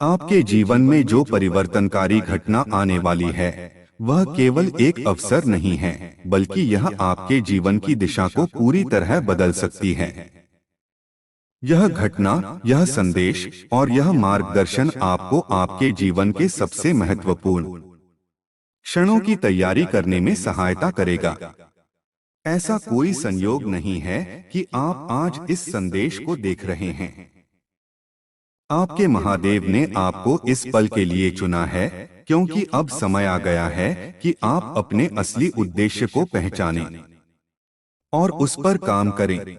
आपके जीवन में जो परिवर्तनकारी घटना आने वाली है वह केवल एक अवसर नहीं है, बल्कि यह आपके जीवन की दिशा को पूरी तरह बदल सकती है। यह घटना, यह संदेश और यह मार्गदर्शन आपको आपके जीवन के सबसे महत्वपूर्ण क्षणों की तैयारी करने में सहायता करेगा। ऐसा कोई संयोग नहीं है कि आप आज इस संदेश को देख रहे हैं। आपके महादेव ने आपको इस पल के लिए चुना है, क्योंकि अब समय आ गया है कि आप अपने असली उद्देश्य को पहचानें और उस पर काम करें।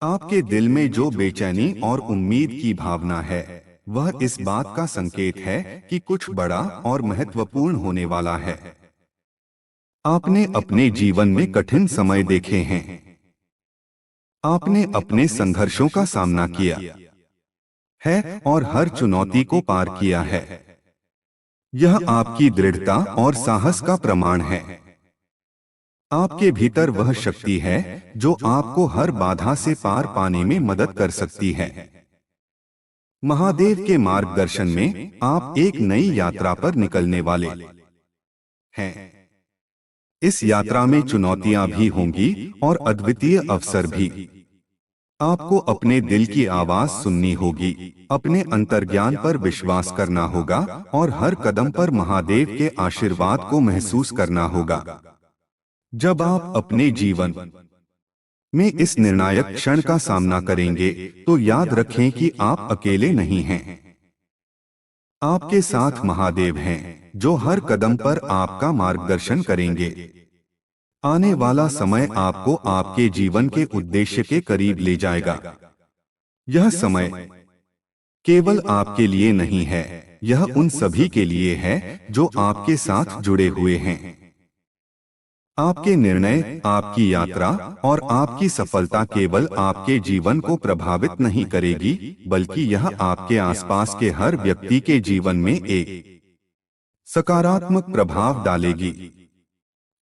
आपके दिल में जो बेचैनी और उम्मीद की भावना है, वह इस बात का संकेत है कि कुछ बड़ा और महत्वपूर्ण होने वाला है। आपने अपने जीवन में कठिन समय देखे हैं। आपने अपने संघर्षों का सामना किया है और हर चुनौती को पार किया है। यह आपकी दृढ़ता और साहस का प्रमाण है। आपके भीतर वह शक्ति है जो आपको हर बाधा से पार पाने में मदद कर सकती है। महादेव के मार्गदर्शन में आप एक नई यात्रा पर निकलने वाले हैं। इस यात्रा में चुनौतियां भी होंगी और अद्वितीय अवसर भी। आपको अपने दिल की आवाज सुननी होगी, अपने अंतर्ज्ञान पर विश्वास करना होगा और हर कदम पर महादेव के आशीर्वाद को महसूस करना होगा। जब आप अपने जीवन में इस निर्णायक क्षण का सामना करेंगे, तो याद रखें कि आप अकेले नहीं हैं। आपके साथ महादेव हैं, जो हर कदम पर आपका मार्गदर्शन करेंगे। आने वाला समय आपको आपके जीवन के उद्देश्य के करीब ले जाएगा। यह समय केवल आपके लिए नहीं है, यह उन सभी के लिए है जो आपके साथ जुड़े हुए हैं। आपके निर्णय, आपकी यात्रा और आपकी सफलता केवल आपके जीवन को प्रभावित नहीं करेगी, बल्कि यह आपके आसपास के हर व्यक्ति के जीवन में एक सकारात्मक प्रभाव डालेगी।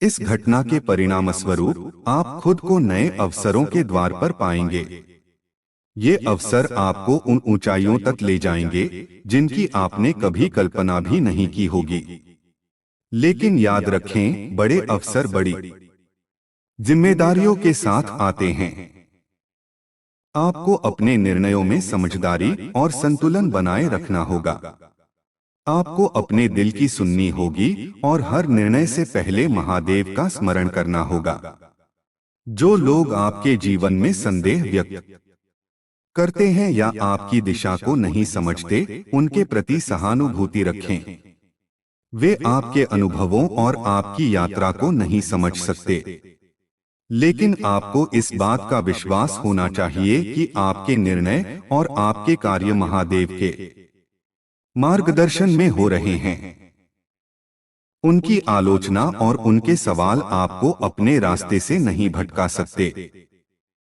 इस घटना के परिणामस्वरूप आप खुद को नए अवसरों के द्वार पर पाएंगे। ये अवसर आपको उन ऊंचाइयों तक ले जाएंगे जिनकी आपने कभी कल्पना भी नहीं की होगी। लेकिन याद रखें, बड़े अवसर बड़ी जिम्मेदारियों के साथ आते हैं। आपको अपने निर्णयों में समझदारी और संतुलन बनाए रखना होगा। आपको अपने दिल की सुननी होगी और हर निर्णय से पहले महादेव का स्मरण करना होगा। जो लोग आपके जीवन में संदेह व्यक्त करते हैं या आपकी दिशा को नहीं समझते, उनके प्रति सहानुभूति रखें। वे आपके अनुभवों और आपकी यात्रा को नहीं समझ सकते, लेकिन आपको इस बात का विश्वास होना चाहिए कि आपके निर्णय और आपके कार्य महादेव के मार्गदर्शन में हो रहे हैं। उनकी आलोचना और उनके सवाल आपको अपने रास्ते से नहीं भटका सकते।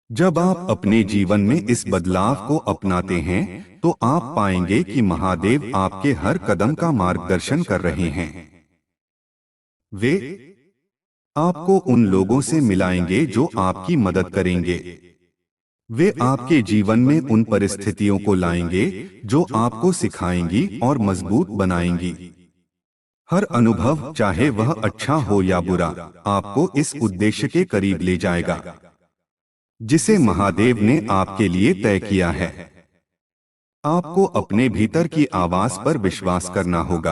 जब आप अपने जीवन में इस बदलाव को अपनाते हैं, तो आप पाएंगे कि महादेव आपके हर कदम का मार्गदर्शन कर रहे हैं। वे आपको उन लोगों से मिलाएंगे जो आपकी मदद करेंगे। वे आपके जीवन में उन परिस्थितियों को लाएंगे जो आपको सिखाएंगी और मजबूत बनाएंगी। हर अनुभव, चाहे वह अच्छा हो या बुरा, आपको इस उद्देश्य के करीब ले जाएगा जिसे महादेव ने आपके लिए तय किया है। आपको अपने भीतर की आवाज पर विश्वास करना होगा।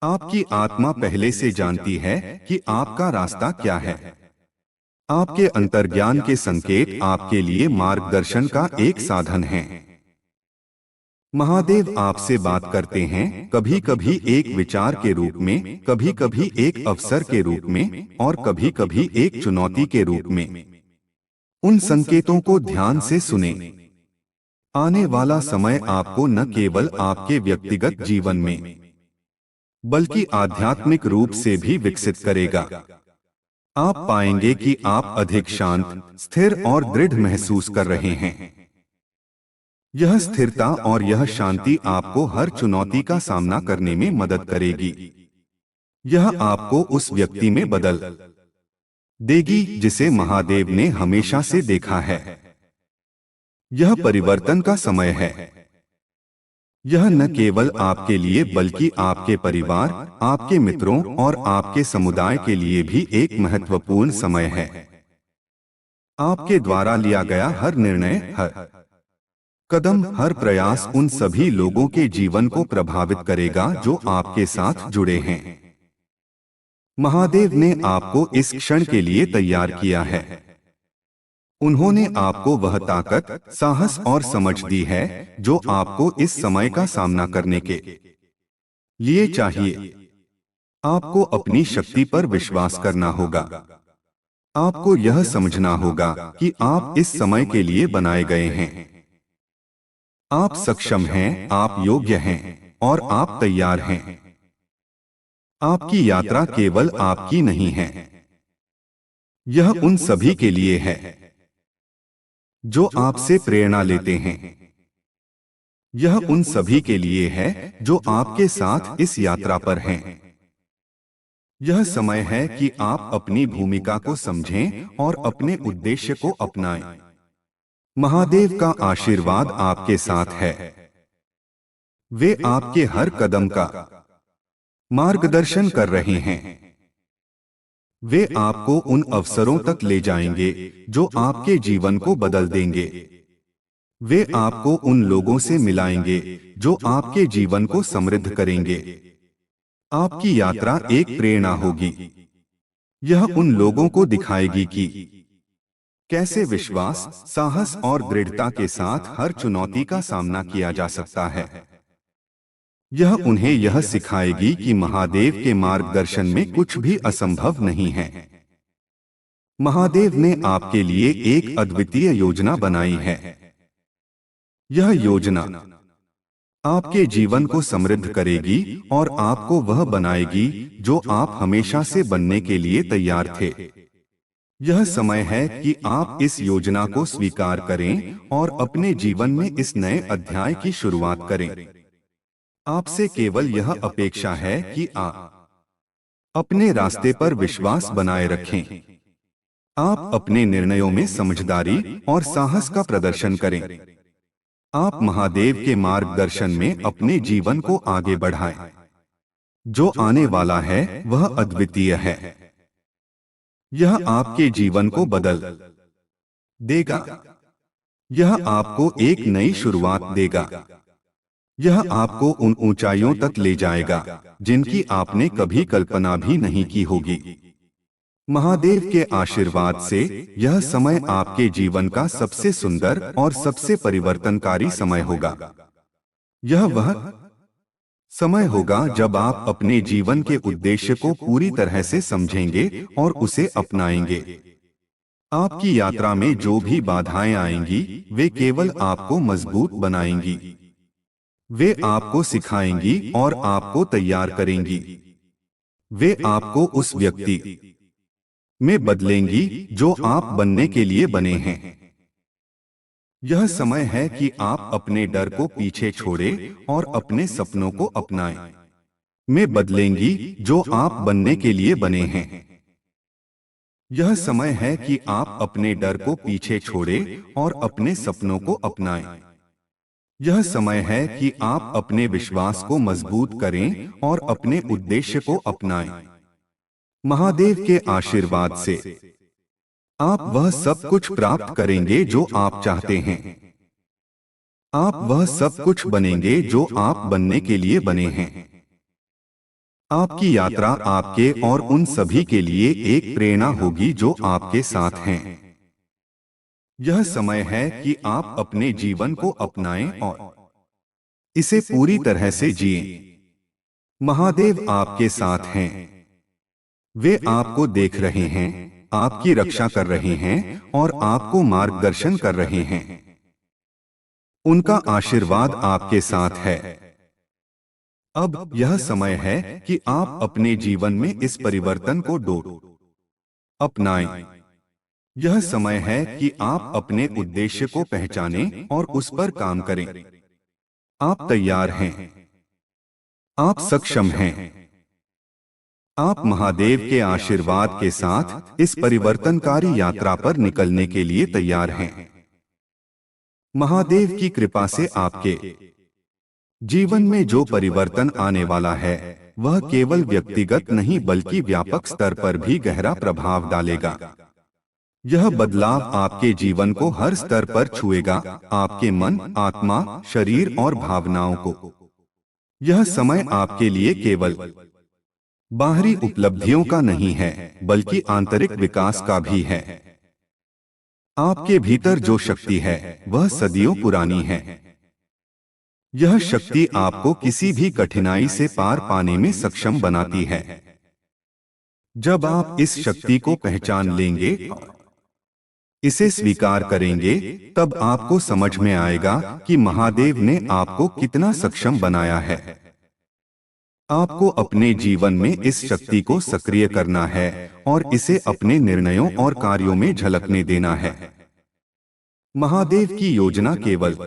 आपकी आत्मा पहले से जानती है कि आपका रास्ता क्या है। आपके अंतर्ज्ञान के संकेत आपके लिए मार्गदर्शन का एक साधन है। महादेव आपसे बात करते हैं, कभी कभी एक विचार के रूप में, कभी कभी एक अवसर के रूप में और कभी कभी एक चुनौती के रूप में। उन संकेतों को ध्यान से सुनें। आने वाला समय आपको न केवल आपके व्यक्तिगत जीवन में, बल्कि आध्यात्मिक रूप से भी विकसित करेगा। आप पाएंगे कि आप अधिक शांत, स्थिर और दृढ़ महसूस कर रहे हैं। यह स्थिरता और यह शांति आपको हर चुनौती का सामना करने में मदद करेगी। यह आपको उस व्यक्ति में बदल देगी जिसे महादेव ने हमेशा से देखा है। यह परिवर्तन का समय है। यह न केवल आपके लिए बल्कि आपके परिवार, आपके मित्रों और आपके समुदाय के लिए भी एक महत्वपूर्ण समय है। आपके द्वारा लिया गया हर निर्णय, हर कदम, हर प्रयास उन सभी लोगों के जीवन को प्रभावित करेगा जो आपके साथ जुड़े हैं। महादेव ने आपको इस क्षण के लिए तैयार किया है। उन्होंने आपको वह ताकत, साहस और समझ दी है जो आपको इस समय का सामना करने के लिए चाहिए। आपको अपनी शक्ति पर विश्वास करना होगा। आपको यह समझना होगा कि आप इस समय के लिए बनाए गए हैं। आप सक्षम हैं, आप योग्य हैं और आप तैयार हैं। आपकी यात्रा केवल आपकी नहीं है, यह उन सभी के लिए है जो आपसे प्रेरणा लेते हैं। यह उन सभी के लिए है जो आपके साथ इस यात्रा पर हैं। यह समय है कि आप अपनी भूमिका को समझें और अपने उद्देश्य को अपनाएं। महादेव का आशीर्वाद आपके साथ है। वे आपके हर कदम का मार्गदर्शन कर रहे हैं। वे आपको उन अवसरों तक ले जाएंगे जो आपके जीवन को बदल देंगे। वे आपको उन लोगों से मिलाएंगे जो आपके जीवन को समृद्ध करेंगे। आपकी यात्रा एक प्रेरणा होगी। यह उन लोगों को दिखाएगी कि कैसे विश्वास, साहस और दृढ़ता के साथ हर चुनौती का सामना किया जा सकता है। यह उन्हें यह सिखाएगी कि महादेव के मार्गदर्शन में कुछ भी असंभव नहीं है। महादेव ने आपके लिए एक अद्वितीय योजना बनाई है। यह योजना आपके जीवन को समृद्ध करेगी और आपको वह बनाएगी जो आप हमेशा से बनने के लिए तैयार थे। यह समय है कि आप इस योजना को स्वीकार करें और अपने जीवन में इस नए अध्याय की शुरुआत करें। आपसे केवल यह अपेक्षा है कि आप अपने रास्ते पर विश्वास बनाए रखें। आप अपने निर्णयों में समझदारी और साहस का प्रदर्शन करें। आप महादेव के मार्गदर्शन में अपने जीवन को आगे बढ़ाएं। जो आने वाला है वह अद्वितीय है। यह आपके जीवन को बदल देगा। यह आपको एक नई शुरुआत देगा। यह आपको उन ऊंचाइयों तक ले जाएगा जिनकी आपने कभी कल्पना भी नहीं की होगी। महादेव के आशीर्वाद से यह समय आपके जीवन का सबसे सुंदर और सबसे परिवर्तनकारी समय होगा। यह वह समय होगा जब आप अपने जीवन के उद्देश्य को पूरी तरह से समझेंगे और उसे अपनाएंगे। आपकी यात्रा में जो भी बाधाएं आएंगी, वे केवल आपको मजबूत बनाएंगी। वे आपको सिखाएंगी और आपको तैयार करेंगी। वे आपको उस व्यक्ति में बदलेंगी जो आप बनने के लिए बने हैं। यह समय है कि आप अपने डर को पीछे छोड़ें और अपने सपनों को अपनाएं। में बदलेंगी जो आप बनने के लिए बने हैं। यह समय है कि आप अपने डर को पीछे छोड़ें और अपने सपनों को अपनाएं। यह समय है कि आप अपने विश्वास को मजबूत करें और अपने उद्देश्य को अपनाएं। महादेव के आशीर्वाद से आप वह सब कुछ प्राप्त करेंगे जो आप चाहते हैं। आप वह सब कुछ बनेंगे जो आप बनने के लिए बने हैं। आपकी यात्रा आपके और उन सभी के लिए एक प्रेरणा होगी जो आपके साथ हैं। यह समय है कि आप अपने जीवन को अपनाएं और इसे पूरी तरह से जिएं। महादेव आपके साथ हैं। वे आपको देख रहे हैं, आपकी रक्षा कर रहे हैं और आपको मार्गदर्शन कर रहे हैं। उनका आशीर्वाद आपके साथ है। अब यह समय है कि आप अपने जीवन में इस परिवर्तन को अपनाएं। यह समय है कि आप अपने उद्देश्य को पहचानें और उस पर काम करें। आप तैयार हैं। आप सक्षम हैं। आप महादेव के आशीर्वाद के साथ इस परिवर्तनकारी यात्रा पर निकलने के लिए तैयार हैं। महादेव की कृपा से आपके जीवन में जो परिवर्तन आने वाला है वह केवल व्यक्तिगत नहीं बल्कि व्यापक स्तर पर भी गहरा प्रभाव डालेगा। यह बदलाव आपके जीवन को हर स्तर पर छुएगा, आपके मन, आत्मा, शरीर और भावनाओं को। यह समय आपके लिए केवल बाहरी उपलब्धियों का नहीं है बल्कि आंतरिक विकास का भी है। आपके भीतर जो शक्ति है वह सदियों पुरानी है। यह शक्ति आपको किसी भी कठिनाई से पार पाने में सक्षम बनाती है। जब आप इस शक्ति को पहचान लेंगे, इसे स्वीकार करेंगे, तब आपको समझ में आएगा कि महादेव ने आपको कितना सक्षम बनाया है। आपको अपने जीवन में इस शक्ति को सक्रिय करना है और इसे अपने निर्णयों और कार्यों में झलकने देना है। महादेव की योजना केवल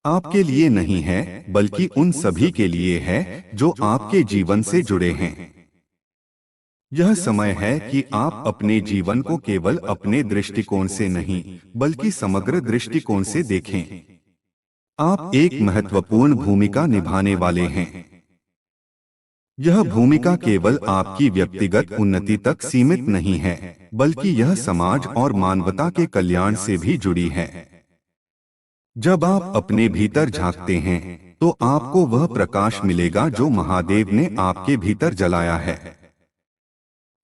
आपके लिए नहीं है बल्कि उन सभी के लिए है जो आपके जीवन से जुड़े हैं। यह समय है कि आप अपने जीवन को केवल अपने दृष्टिकोण से नहीं बल्कि समग्र दृष्टिकोण से देखें। आप एक महत्वपूर्ण भूमिका निभाने वाले हैं। यह भूमिका केवल आपकी व्यक्तिगत उन्नति तक सीमित नहीं है बल्कि यह समाज और मानवता के कल्याण से भी जुड़ी है। जब आप अपने भीतर झांकते हैं तो आपको वह प्रकाश मिलेगा जो महादेव ने आपके भीतर जलाया है।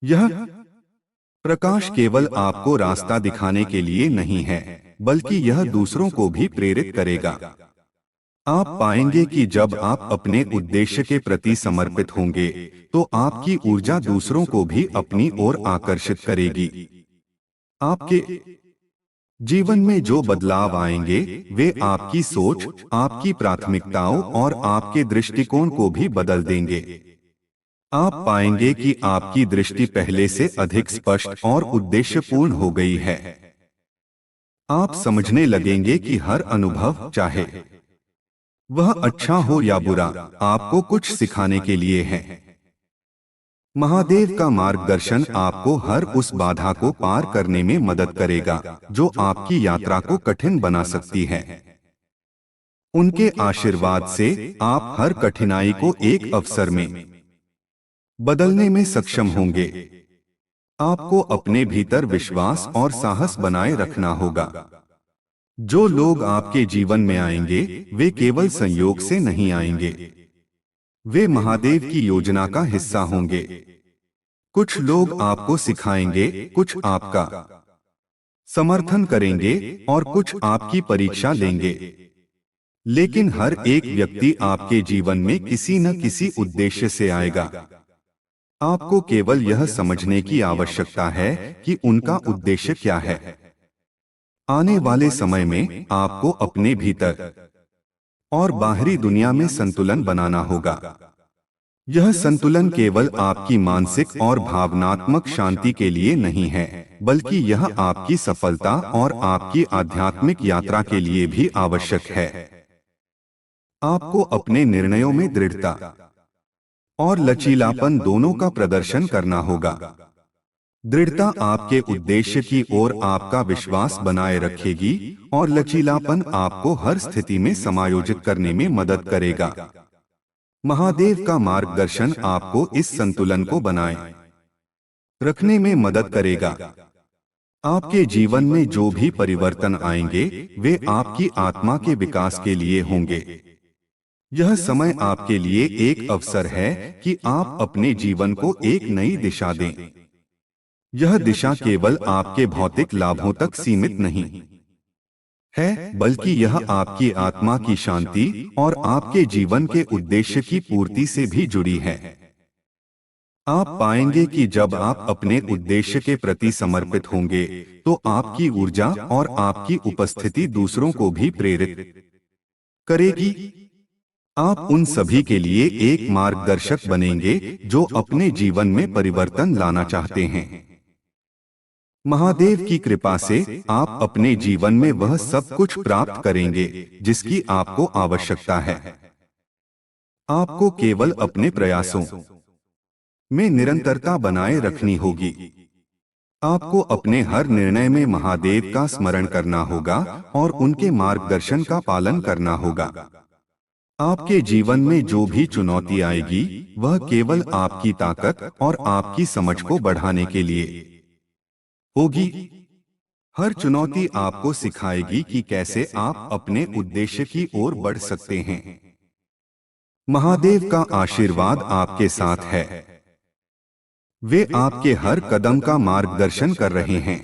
यह प्रकाश केवल आपको रास्ता दिखाने के लिए नहीं है बल्कि यह दूसरों को भी प्रेरित करेगा। आप पाएंगे कि जब आप अपने उद्देश्य के प्रति समर्पित होंगे तो आपकी ऊर्जा दूसरों को भी अपनी ओर आकर्षित करेगी। आपके जीवन में जो बदलाव आएंगे वे आपकी सोच, आपकी प्राथमिकताओं और आपके दृष्टिकोण को भी बदल देंगे। आप पाएंगे कि आपकी दृष्टि पहले से अधिक स्पष्ट और उद्देश्यपूर्ण हो गई है। आप समझने लगेंगे कि हर अनुभव, चाहे वह अच्छा हो या बुरा, आपको कुछ सिखाने के लिए है। महादेव का मार्गदर्शन आपको हर उस बाधा को पार करने में मदद करेगा जो आपकी यात्रा को कठिन बना सकती है। उनके आशीर्वाद से आप हर कठिनाई को एक अवसर में बदलने में सक्षम होंगे। आपको अपने भीतर विश्वास और साहस बनाए रखना होगा। जो लोग आपके जीवन में आएंगे वे केवल संयोग से नहीं आएंगे, वे महादेव की योजना का हिस्सा होंगे। कुछ लोग आपको सिखाएंगे, कुछ आपका समर्थन करेंगे और कुछ आपकी परीक्षा लेंगे। लेकिन हर एक व्यक्ति आपके जीवन में किसी न किसी उद्देश्य से आएगा। आपको केवल यह समझने की आवश्यकता है कि उनका उद्देश्य क्या है। आने वाले समय में आपको अपने भीतर और बाहरी दुनिया में संतुलन बनाना होगा। यह संतुलन केवल आपकी मानसिक और भावनात्मक शांति के लिए नहीं है बल्कि यह आपकी सफलता और आपकी आध्यात्मिक यात्रा के लिए भी आवश्यक है। आपको अपने निर्णयों में दृढ़ता और लचीलापन दोनों का प्रदर्शन करना होगा। दृढ़ता आपके उद्देश्य की ओर आपका विश्वास बनाए रखेगी और लचीलापन आपको हर स्थिति में समायोजित करने में मदद करेगा। महादेव का मार्गदर्शन आपको इस संतुलन को बनाए रखने में मदद करेगा। आपके जीवन में जो भी परिवर्तन आएंगे वे आपकी आत्मा के विकास के लिए होंगे। यह समय आपके लिए एक अवसर है कि आप अपने जीवन को एक नई दिशा दें। यह दिशा केवल आपके भौतिक लाभों तक सीमित नहीं है बल्कि यह आपकी आत्मा की शांति और आपके जीवन के उद्देश्य की पूर्ति से भी जुड़ी है। आप पाएंगे कि जब आप अपने उद्देश्य के प्रति समर्पित होंगे तो आपकी ऊर्जा और आपकी उपस्थिति दूसरों को भी प्रेरित करेगी। आप उन सभी के लिए एक मार्गदर्शक बनेंगे जो अपने जीवन में परिवर्तन लाना चाहते हैं। महादेव की कृपा से आप अपने जीवन में वह सब कुछ प्राप्त करेंगे जिसकी आपको आवश्यकता है। आपको केवल अपने प्रयासों में निरंतरता बनाए रखनी होगी। आपको अपने हर निर्णय में महादेव का स्मरण करना होगा और उनके मार्गदर्शन का पालन करना होगा। आपके जीवन में जो भी चुनौती आएगी वह केवल आपकी ताकत और आपकी समझ को बढ़ाने के लिए होगी। हर चुनौती आपको सिखाएगी कि कैसे आप अपने उद्देश्य की ओर बढ़ सकते हैं। महादेव का आशीर्वाद आपके साथ है। वे आपके हर कदम का मार्गदर्शन कर रहे हैं।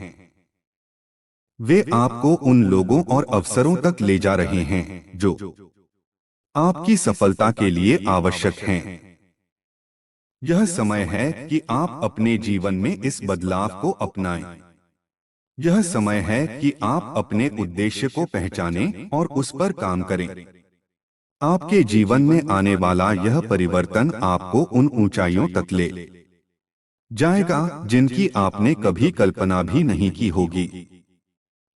वे आपको उन लोगों और अवसरों तक ले जा रहे हैं जो आपकी सफलता के लिए आवश्यक हैं। यह समय है कि आप अपने जीवन में इस बदलाव को अपनाएं। यह समय है कि आप अपने उद्देश्य को पहचानें और उस पर काम करें। आपके जीवन में आने वाला यह परिवर्तन आपको उन ऊंचाइयों तक ले जाएगा जिनकी आपने कभी कल्पना भी नहीं की होगी।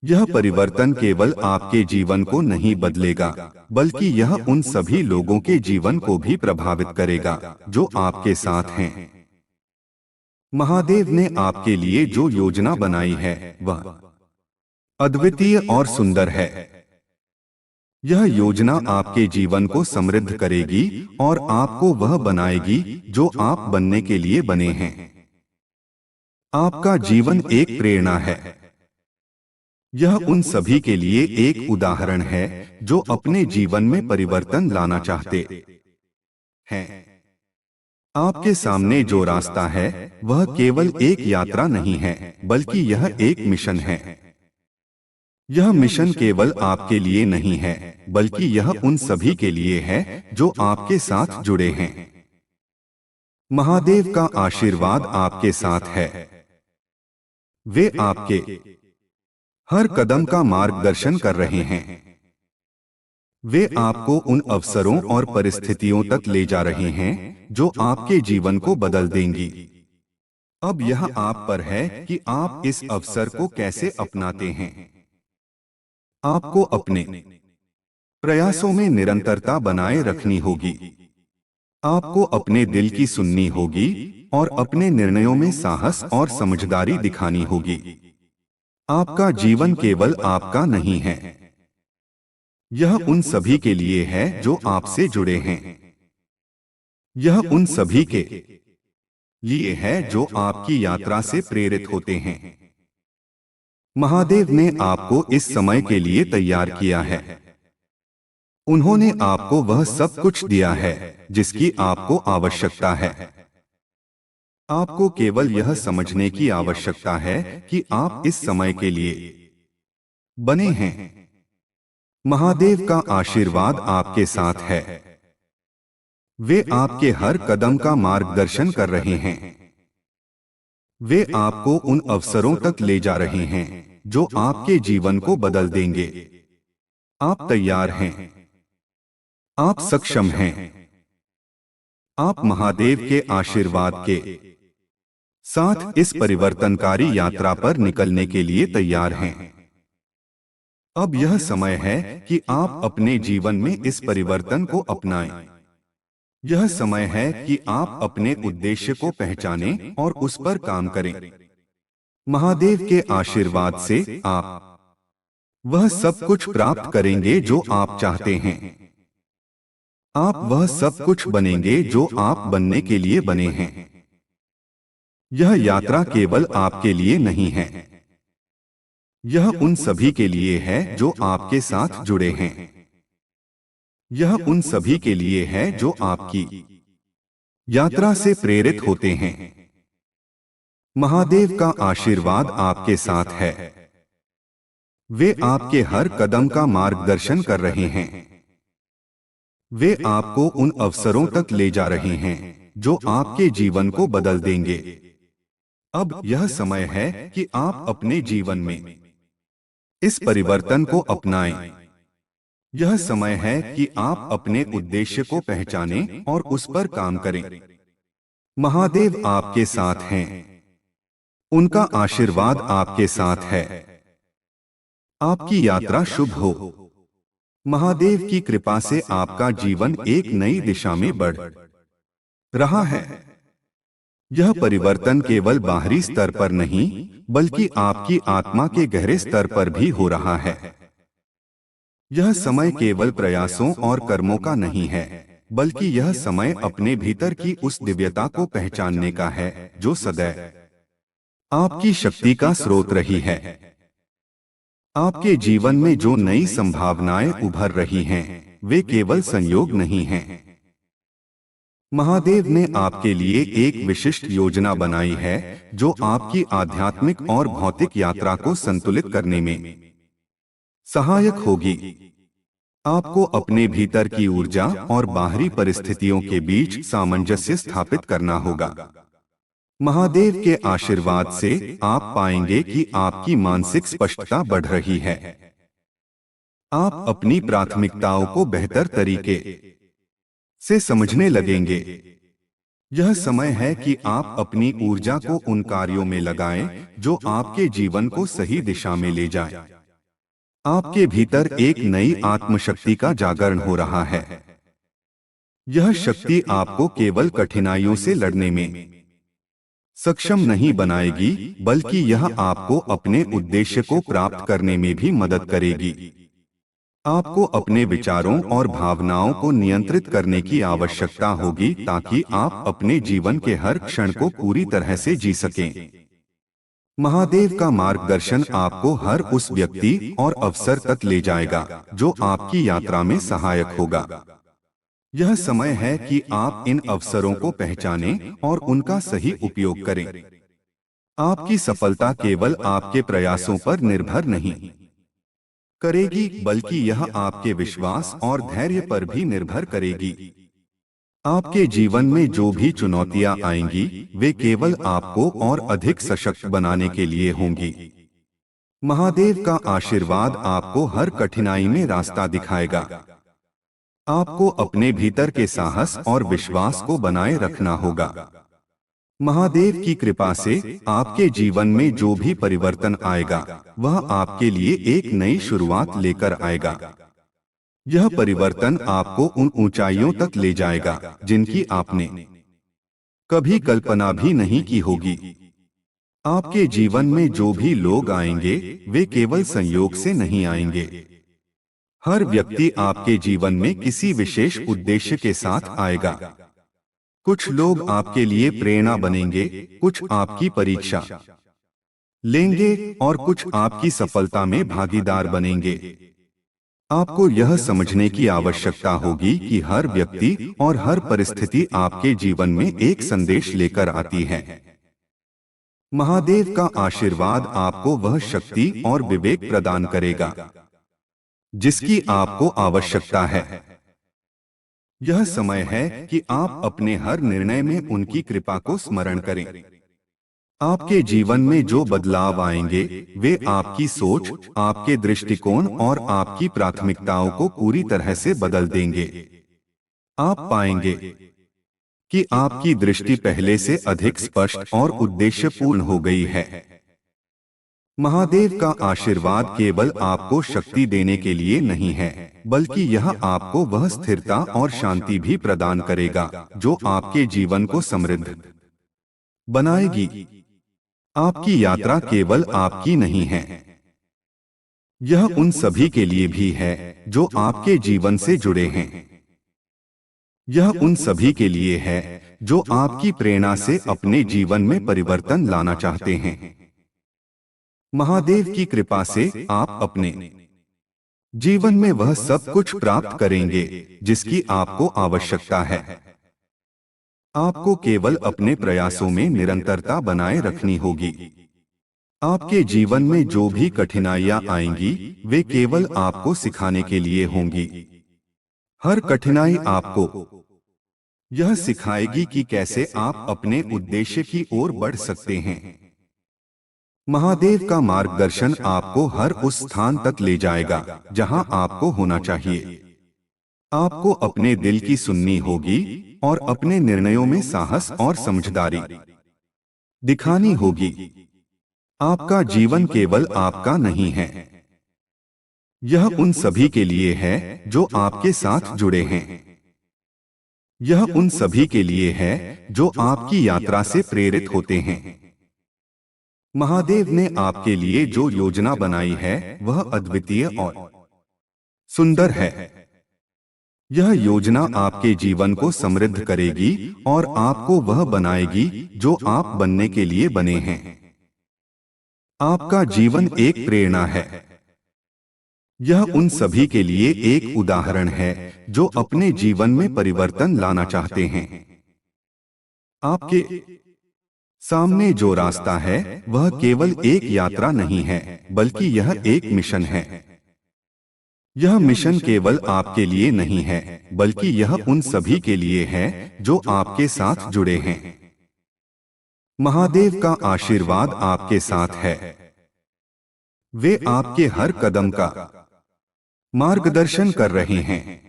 यह परिवर्तन केवल आपके जीवन को नहीं बदलेगा, बल्कि यह उन सभी लोगों के जीवन को भी प्रभावित करेगा जो आपके साथ हैं। महादेव ने आपके लिए जो योजना बनाई है वह अद्वितीय और सुंदर है। यह योजना आपके जीवन को समृद्ध करेगी और आपको वह बनाएगी जो आप बनने के लिए बने हैं। आपका जीवन एक प्रेरणा है। यह उन सभी के लिए एक उदाहरण है जो अपने जीवन में परिवर्तन लाना चाहते हैं। आपके सामने जो रास्ता है वह केवल एक यात्रा नहीं है, बल्कि यह एक मिशन है। यह मिशन केवल आपके लिए नहीं है, बल्कि यह उन सभी के लिए है जो आपके साथ जुड़े हैं। महादेव का आशीर्वाद आपके साथ है। वे आपके हर कदम का मार्गदर्शन कर रहे हैं। वे आपको उन अवसरों और परिस्थितियों तक ले जा रहे हैं जो आपके जीवन को बदल देंगी। अब यह आप पर है कि आप इस अवसर को कैसे अपनाते हैं। आपको अपने प्रयासों में निरंतरता बनाए रखनी होगी। आपको अपने दिल की सुननी होगी और अपने निर्णयों में साहस और समझदारी दिखानी होगी। आपका जीवन केवल आपका नहीं है, यह उन सभी के लिए है जो आपसे जुड़े हैं। यह उन सभी के लिए है जो आपकी यात्रा से प्रेरित होते हैं। महादेव ने आपको इस समय के लिए तैयार किया है। उन्होंने आपको वह सब कुछ दिया है जिसकी आपको आवश्यकता है। आपको केवल यह समझने की आवश्यकता है कि आप इस समय के लिए बने हैं। महादेव का आशीर्वाद आपके साथ है। वे आपके हर कदम का मार्गदर्शन कर रहे हैं। वे आपको उन अवसरों तक ले जा रहे हैं जो आपके जीवन को बदल देंगे। आप तैयार हैं। आप सक्षम हैं। आप महादेव के आशीर्वाद के साथ इस परिवर्तनकारी यात्रा पर निकलने के लिए तैयार हैं। अब यह समय है कि आप अपने जीवन में इस परिवर्तन को अपनाएं। यह समय है कि आप अपने उद्देश्य को पहचानें और उस पर काम करें। महादेव के आशीर्वाद से आप वह सब कुछ प्राप्त करेंगे जो आप चाहते हैं। आप वह सब कुछ बनेंगे जो आप बनने के लिए बने हैं। यह यात्रा केवल आपके लिए नहीं है, यह उन सभी के लिए है जो आपके साथ जुड़े हैं। यह उन सभी के लिए है जो आपकी यात्रा से प्रेरित होते हैं। महादेव का आशीर्वाद आपके साथ है। वे आपके हर कदम का मार्गदर्शन कर रहे हैं। वे आपको उन अवसरों तक ले जा रहे हैं जो आपके जीवन को बदल देंगे। अब यह समय है कि आप अपने जीवन में इस परिवर्तन को अपनाएं। यह समय है कि आप अपने उद्देश्य को पहचानें और उस पर काम करें। महादेव आपके साथ हैं। उनका आशीर्वाद आपके साथ है। आपकी यात्रा शुभ हो। महादेव की कृपा से आपका जीवन एक नई दिशा में बढ़ रहा है। यह परिवर्तन केवल बाहरी स्तर पर नहीं, बल्कि आपकी आत्मा के गहरे स्तर पर भी हो रहा है। यह समय केवल प्रयासों और कर्मों का नहीं है, बल्कि यह समय अपने भीतर की उस दिव्यता को पहचानने का है जो सदैव आपकी शक्ति का स्रोत रही है। आपके जीवन में जो नई संभावनाएं उभर रही हैं, वे केवल संयोग नहीं हैं। महादेव ने आपके लिए एक विशिष्ट योजना बनाई है जो आपकी आध्यात्मिक और भौतिक यात्रा को संतुलित करने में सहायक होगी। आपको अपने भीतर की ऊर्जा और बाहरी परिस्थितियों के बीच सामंजस्य स्थापित करना होगा। महादेव के आशीर्वाद से आप पाएंगे कि आपकी मानसिक स्पष्टता बढ़ रही है। आप अपनी प्राथमिकताओं को बेहतर तरीके से समझने लगेंगे। यह समय है कि आप अपनी ऊर्जा को उन कार्यों में लगाएं जो आपके जीवन को सही दिशा में ले जाएं। आपके भीतर एक नई आत्मशक्ति का जागरण हो रहा है। यह शक्ति आपको केवल कठिनाइयों से लड़ने में सक्षम नहीं बनाएगी, बल्कि यह आपको अपने उद्देश्य को प्राप्त करने में भी मदद करेगी। आपको अपने विचारों और भावनाओं को नियंत्रित करने की आवश्यकता होगी ताकि आप अपने जीवन के हर क्षण को पूरी तरह से जी सकें। महादेव का मार्गदर्शन आपको हर उस व्यक्ति और अवसर तक ले जाएगा जो आपकी यात्रा में सहायक होगा। यह समय है कि आप इन अवसरों को पहचानें और उनका सही उपयोग करें। आपकी सफलता केवल आपके प्रयासों पर निर्भर नहीं करेगी, बल्कि यह आपके विश्वास और धैर्य पर भी निर्भर करेगी। आपके जीवन में जो भी चुनौतियां आएंगी, वे केवल आपको और अधिक सशक्त बनाने के लिए होंगी। महादेव का आशीर्वाद आपको हर कठिनाई में रास्ता दिखाएगा। आपको अपने भीतर के साहस और विश्वास को बनाए रखना होगा। महादेव की कृपा से आपके जीवन में जो भी परिवर्तन आएगा, वह आपके लिए एक नई शुरुआत लेकर आएगा। यह परिवर्तन आपको उन ऊंचाइयों तक ले जाएगा जिनकी आपने कभी कल्पना भी नहीं की होगी। आपके जीवन में जो भी लोग आएंगे, वे केवल संयोग से नहीं आएंगे। हर व्यक्ति आपके जीवन में किसी विशेष उद्देश्य के साथ आएगा। कुछ लोग आपके लिए प्रेरणा बनेंगे, कुछ आपकी परीक्षा लेंगे और कुछ आपकी सफलता में भागीदार बनेंगे। आपको यह समझने की आवश्यकता होगी कि हर व्यक्ति और हर परिस्थिति आपके जीवन में एक संदेश लेकर आती है। महादेव का आशीर्वाद आपको वह शक्ति और विवेक प्रदान करेगा जिसकी आपको आवश्यकता है। यह समय है कि आप अपने हर निर्णय में उनकी कृपा को स्मरण करें। आपके जीवन में जो बदलाव आएंगे, वे आपकी सोच, आपके दृष्टिकोण और आपकी प्राथमिकताओं को पूरी तरह से बदल देंगे। आप पाएंगे कि आपकी दृष्टि पहले से अधिक स्पष्ट और उद्देश्यपूर्ण हो गई है। महादेव का आशीर्वाद केवल आपको शक्ति देने के लिए नहीं है, बल्कि यह आपको वह स्थिरता और शांति भी प्रदान करेगा जो आपके जीवन को समृद्ध बनाएगी। आपकी यात्रा केवल आपकी नहीं है, यह उन सभी के लिए भी है जो आपके जीवन से जुड़े हैं। यह उन सभी के लिए है जो आपकी प्रेरणा से अपने जीवन में परिवर्तन लाना चाहते हैं। महादेव की कृपा से आप अपने जीवन में वह सब कुछ प्राप्त करेंगे जिसकी आपको आवश्यकता है। आपको केवल अपने प्रयासों में निरंतरता बनाए रखनी होगी। आपके जीवन में जो भी कठिनाइयां आएंगी, वे केवल आपको सिखाने के लिए होंगी। हर कठिनाई आपको यह सिखाएगी कि कैसे आप अपने उद्देश्य की ओर बढ़ सकते हैं। महादेव का मार्गदर्शन आपको हर उस स्थान तक ले जाएगा जहां आपको होना चाहिए। आपको अपने दिल की सुननी होगी और अपने निर्णयों में साहस और समझदारी दिखानी होगी। आपका जीवन केवल आपका नहीं है, यह उन सभी के लिए है जो आपके साथ जुड़े हैं। यह उन सभी के लिए है जो आपकी यात्रा से प्रेरित होते हैं। महादेव ने आपके लिए जो योजना बनाई है, वह अद्वितीय और सुंदर है। यह योजना आपके जीवन को समृद्ध करेगी और आपको वह बनाएगी जो आप बनने के लिए बने हैं। आपका जीवन एक प्रेरणा है। यह उन सभी के लिए एक उदाहरण है जो अपने जीवन में परिवर्तन लाना चाहते हैं। आपके सामने जो रास्ता है वह केवल एक यात्रा नहीं है, बल्कि यह एक मिशन है। यह मिशन केवल आपके लिए नहीं है, बल्कि यह उन सभी के लिए है जो आपके साथ जुड़े हैं। महादेव का आशीर्वाद आपके साथ है। वे आपके हर कदम का मार्गदर्शन कर रहे हैं।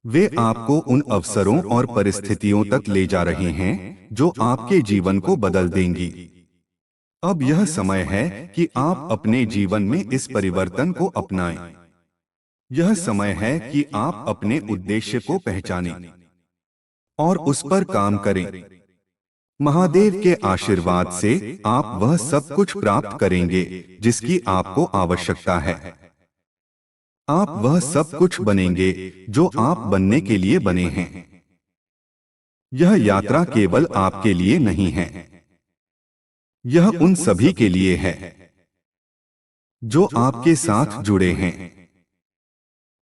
वे आपको उन अवसरों और परिस्थितियों तक ले जा रहे हैं जो आपके जीवन को बदल देंगी। अब यह समय है कि आप अपने जीवन में इस परिवर्तन को अपनाएं। यह समय है कि आप अपने उद्देश्य को पहचानें और उस पर काम करें। महादेव के आशीर्वाद से आप वह सब कुछ प्राप्त करेंगे जिसकी आपको आवश्यकता है। आप वह सब कुछ बनेंगे जो आप बनने के लिए बने हैं। यह यात्रा केवल आपके लिए नहीं है, यह उन सभी के लिए है जो आपके साथ जुड़े हैं।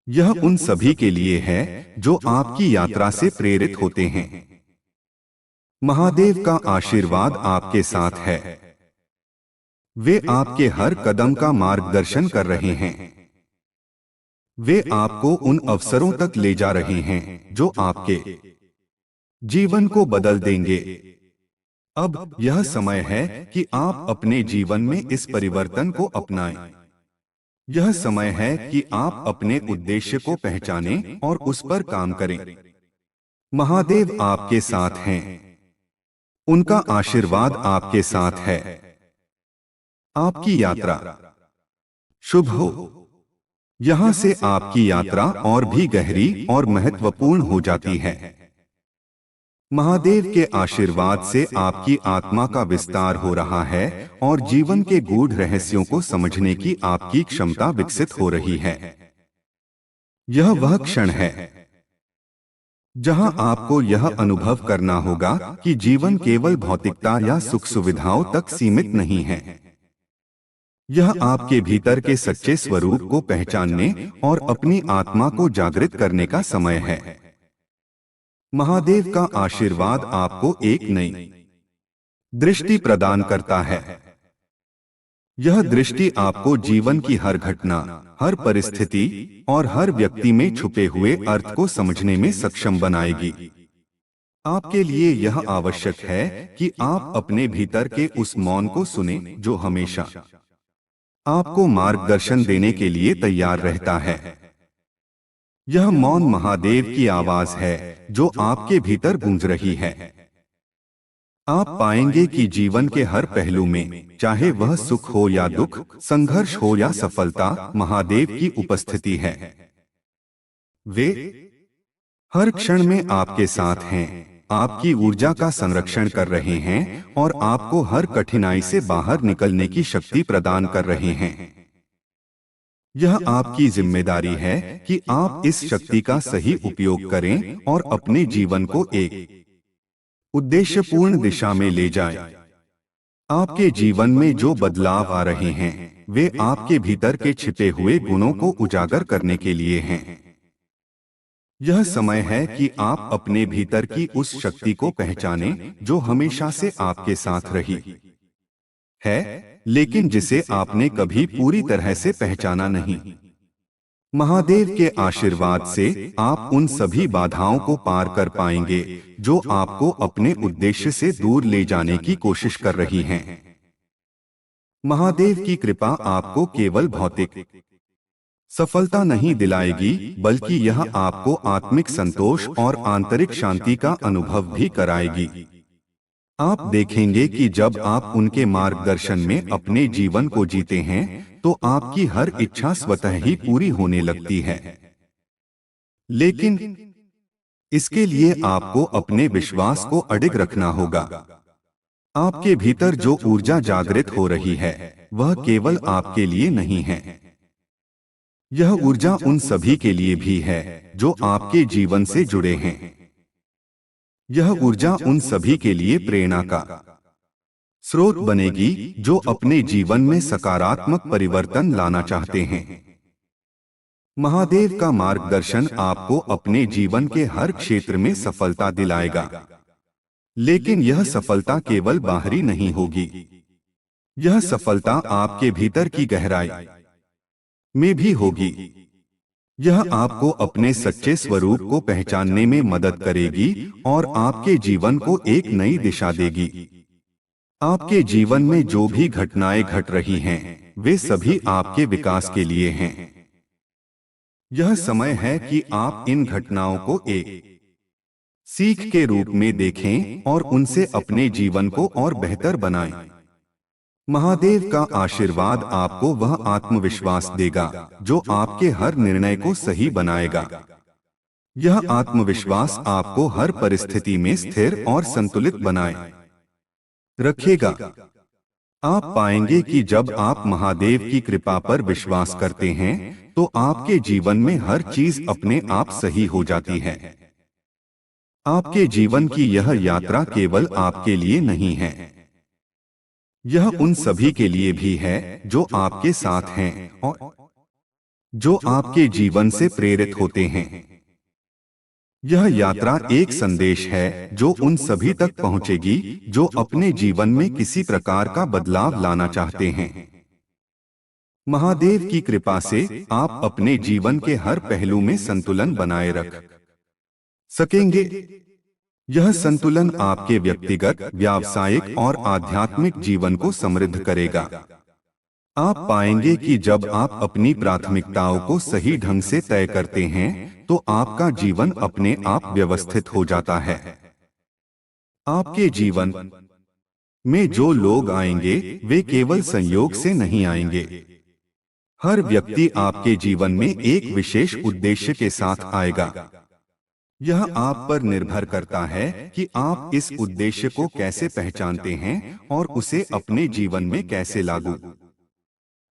यह उन सभी के लिए है जो आपकी यात्रा से प्रेरित होते हैं। महादेव का आशीर्वाद आपके साथ है। वे आपके हर कदम का मार्गदर्शन कर रहे हैं। वे आपको उन अवसरों तक ले जा रहे हैं जो आपके जीवन को बदल देंगे। अब यह समय है कि आप अपने जीवन में इस परिवर्तन को अपनाएं। यह समय है कि आप अपने उद्देश्य को पहचानें और उस पर काम करें। महादेव आपके साथ हैं। उनका आशीर्वाद आपके साथ है। आपकी यात्रा शुभ हो। यहां से आपकी यात्रा और भी गहरी और महत्वपूर्ण हो जाती है। महादेव के आशीर्वाद से आपकी आत्मा का विस्तार हो रहा है और जीवन के गूढ़ रहस्यों को समझने की आपकी क्षमता विकसित हो रही है। यह वह क्षण है जहां आपको यह अनुभव करना होगा कि जीवन केवल भौतिकता या सुख सुविधाओं तक सीमित नहीं है। यह आपके भीतर के सच्चे स्वरूप को पहचानने और अपनी आत्मा को जागृत करने का समय है। महादेव का आशीर्वाद आपको एक नई दृष्टि प्रदान करता है। यह दृष्टि आपको जीवन की हर घटना, हर परिस्थिति और हर व्यक्ति में छुपे हुए अर्थ को समझने में सक्षम बनाएगी। आपके लिए यह आवश्यक है कि आप अपने भीतर के उस मौन को सुनें जो हमेशा आपको मार्गदर्शन देने के लिए तैयार रहता है। यह मौन महादेव की आवाज है जो आपके भीतर गूंज रही है। आप पाएंगे कि जीवन के हर पहलू में, चाहे वह सुख हो या दुख, संघर्ष हो या सफलता, महादेव की उपस्थिति है। वे हर क्षण में आपके साथ हैं, आपकी ऊर्जा का संरक्षण कर रहे हैं और आपको हर कठिनाई से बाहर निकलने की शक्ति प्रदान कर रहे हैं। यह आपकी जिम्मेदारी है कि आप इस शक्ति का सही उपयोग करें और अपने जीवन को एक उद्देश्यपूर्ण दिशा में ले जाएं। आपके जीवन में जो बदलाव आ रहे हैं वे आपके भीतर के छिपे हुए गुणों को उजागर करने के लिए हैं। यह समय है कि आप अपने भीतर की उस शक्ति को पहचानें जो हमेशा से आपके साथ रही है, लेकिन जिसे आपने कभी पूरी तरह से पहचाना नहीं। महादेव के आशीर्वाद से आप उन सभी बाधाओं को पार कर पाएंगे जो आपको अपने उद्देश्य से दूर ले जाने की कोशिश कर रही हैं। महादेव की कृपा आपको केवल भौतिक सफलता नहीं दिलाएगी, बल्कि यह आपको आत्मिक संतोष और आंतरिक शांति का अनुभव भी कराएगी। आप देखेंगे कि जब आप उनके मार्गदर्शन में अपने जीवन को जीते हैं तो आपकी हर इच्छा स्वतः ही पूरी होने लगती है। लेकिन इसके लिए आपको अपने विश्वास को अडिग रखना होगा। आपके भीतर जो ऊर्जा जागृत हो रही है वह केवल आपके लिए नहीं है, यह ऊर्जा उन सभी के लिए भी है जो आपके जीवन से जुड़े हैं। यह ऊर्जा उन सभी के लिए प्रेरणा का स्रोत बनेगी जो अपने जीवन में सकारात्मक परिवर्तन लाना चाहते हैं। महादेव का मार्गदर्शन आपको अपने जीवन के हर क्षेत्र में सफलता दिलाएगा, लेकिन यह सफलता केवल बाहरी नहीं होगी। यह सफलता आपके भीतर की गहराई में भी होगी। यह आपको अपने सच्चे स्वरूप को पहचानने में मदद करेगी और आपके जीवन को एक नई दिशा देगी। आपके जीवन में जो भी घटनाएं घट रही हैं, वे सभी आपके विकास के लिए हैं। यह समय है कि आप इन घटनाओं को एक सीख के रूप में देखें और उनसे अपने जीवन को और बेहतर बनाएं। महादेव का आशीर्वाद आपको वह आत्मविश्वास देगा जो आपके हर निर्णय को सही बनाएगा। यह आत्मविश्वास आपको हर परिस्थिति में स्थिर और संतुलित बनाए रखेगा। आप पाएंगे कि जब आप महादेव की कृपा पर विश्वास करते हैं तो आपके जीवन में हर चीज अपने आप सही हो जाती है। आपके जीवन की यह यात्रा केवल आपके लिए नहीं है, यह उन सभी के लिए भी है जो आपके साथ हैं और जो आपके जीवन से प्रेरित होते हैं। यह यात्रा एक संदेश है जो उन सभी तक पहुंचेगी जो अपने जीवन में किसी प्रकार का बदलाव लाना चाहते हैं। महादेव की कृपा से आप अपने जीवन के हर पहलू में संतुलन बनाए रख सकेंगे। यह संतुलन आपके व्यक्तिगत, व्यावसायिक और आध्यात्मिक जीवन को समृद्ध करेगा। आप पाएंगे कि जब आप अपनी प्राथमिकताओं को सही ढंग से तय करते हैं तो आपका जीवन अपने आप व्यवस्थित हो जाता है। आपके जीवन में जो लोग आएंगे वे केवल संयोग से नहीं आएंगे। हर व्यक्ति आपके जीवन में एक विशेष उद्देश्य के साथ आएगा। यह आप पर निर्भर करता है कि आप इस उद्देश्य को कैसे पहचानते हैं और उसे अपने जीवन में कैसे लागू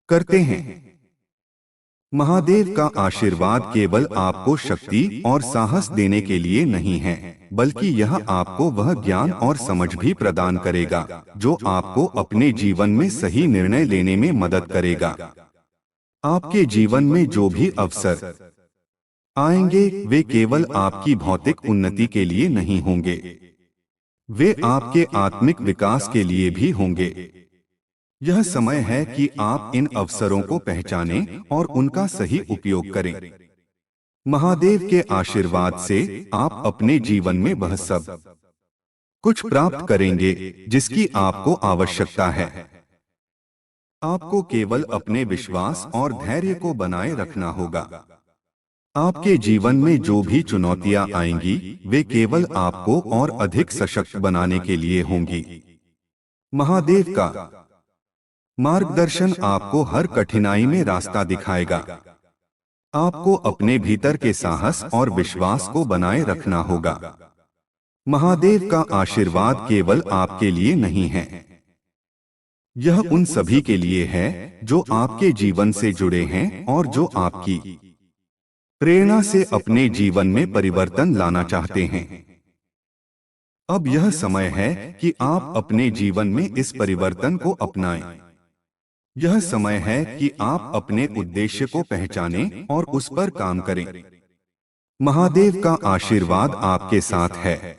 करते हैं। महादेव का आशीर्वाद केवल आपको शक्ति और साहस देने के लिए नहीं है, बल्कि यह आपको वह ज्ञान और समझ भी प्रदान करेगा जो आपको अपने जीवन में सही निर्णय लेने में मदद करेगा। आपके जीवन में जो भी अवसर आएंगे वे केवल आपकी भौतिक उन्नति के लिए नहीं होंगे, वे आपके आत्मिक विकास के लिए भी होंगे। यह समय है कि आप इन अवसरों को पहचानें और उनका सही उपयोग करें। महादेव के आशीर्वाद से आप अपने जीवन में वह सब कुछ प्राप्त करेंगे जिसकी आपको आवश्यकता है। आपको केवल अपने विश्वास और धैर्य को बनाए रखना होगा। आपके जीवन में जो भी चुनौतियां आएंगी वे केवल आपको और अधिक सशक्त बनाने के लिए होंगी। महादेव का मार्गदर्शन आपको हर कठिनाई में रास्ता दिखाएगा। आपको अपने भीतर के साहस और विश्वास को बनाए रखना होगा। महादेव का आशीर्वाद केवल आपके लिए नहीं है, यह उन सभी के लिए है जो आपके जीवन से जुड़े हैं और जो आपकी प्रेरणा से अपने जीवन में परिवर्तन लाना चाहते हैं। अब यह समय है कि आप अपने जीवन में इस परिवर्तन को अपनाएं। यह समय है कि आप अपने उद्देश्य को पहचानें और उस पर काम करें। महादेव का आशीर्वाद आपके साथ है।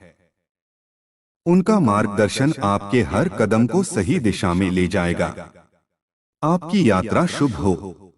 उनका मार्गदर्शन आपके हर कदम को सही दिशा में ले जाएगा। आपकी यात्रा शुभ हो।